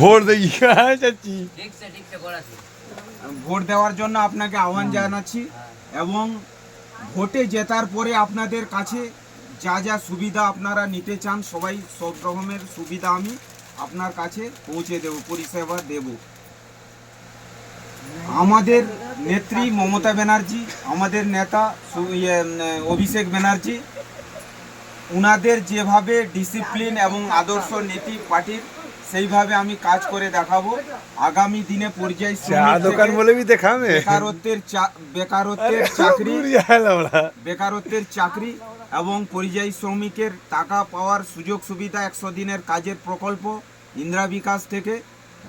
Vote দেখি চাচ্ছি vote দেওয়ার জন্য আপনাকে আহ্বান জানাচ্ছি এবং ভোটে জেতার পরে আপনাদের কাছে যা যা সুবিধা আপনারা নিতে চান সবাই সব রকমের সুবিধা আমি আপনার কাছে পৌঁছে দেব, পরিষেবা দেব। আমাদের নেত্রী মমতা ব্যানার্জি, আমাদের নেতা অভিষেক ব্যানার্জি, উনাদের যেভাবে ডিসিপ্লিন এবং আদর্শ নীতি পার্টির সেইভাবে আমি কাজ করে দেখাবো। আগামী দিনে পর্যায় দোকান বলে বি দেখাবে বেকারত্বের চাকরি এবং পরিযায়ী শ্রমিকের টাকা পাওয়ার সুযোগ সুবিধা, 100 দিনের কাজের প্রকল্প, ইন্দিরা বিকাশ থেকে,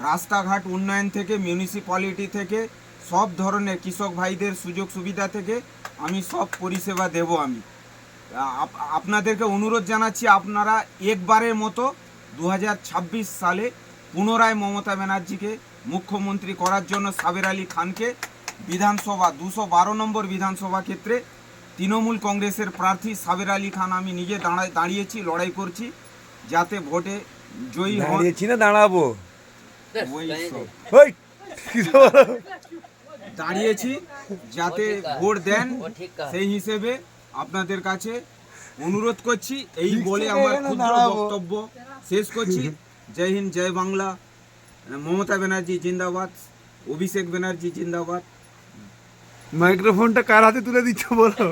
রাস্তাঘাট উন্নয়ন থেকে, মিউনিসিপ্যালিটি থেকে, সব ধরনের কৃষক ভাইদের সুযোগ সুবিধা থেকে আমি সব পরিষেবা দেব। আমি আপনাদেরকে অনুরোধ জানাচ্ছি, আপনারা একবারের মতো 2026 সালে পুনরায় মমতা ব্যানার্জিকে মুখ্যমন্ত্রী করার জন্য সাবের আলী খানকে বিধানসভা 212 নম্বর বিধানসভা ক্ষেত্রে তৃণমূল কংগ্রেসের প্রার্থী সাবের আলী খান আমি নিজে দাঁড়িয়েছি, লড়াই করছি যাতে ভোটে জয়ী দাঁড়িয়েছি না দাঁড়াবো দাঁড়িয়েছি যাতে ভোট দেন, সেই হিসেবে আপনাদের কাছে অনুরোধ করছি। এই বলে আমার ক্ষুদ্র বক্তব্য শেষ করছি। জয় হিন্দ, জয় বাংলা। মমতা ব্যানার্জি জিন্দাবাদ, অভিষেক ব্যানার্জি জিন্দাবাদ। মাইক্রোফোনটা কার হাতে তুলে দিচ্ছ বলো।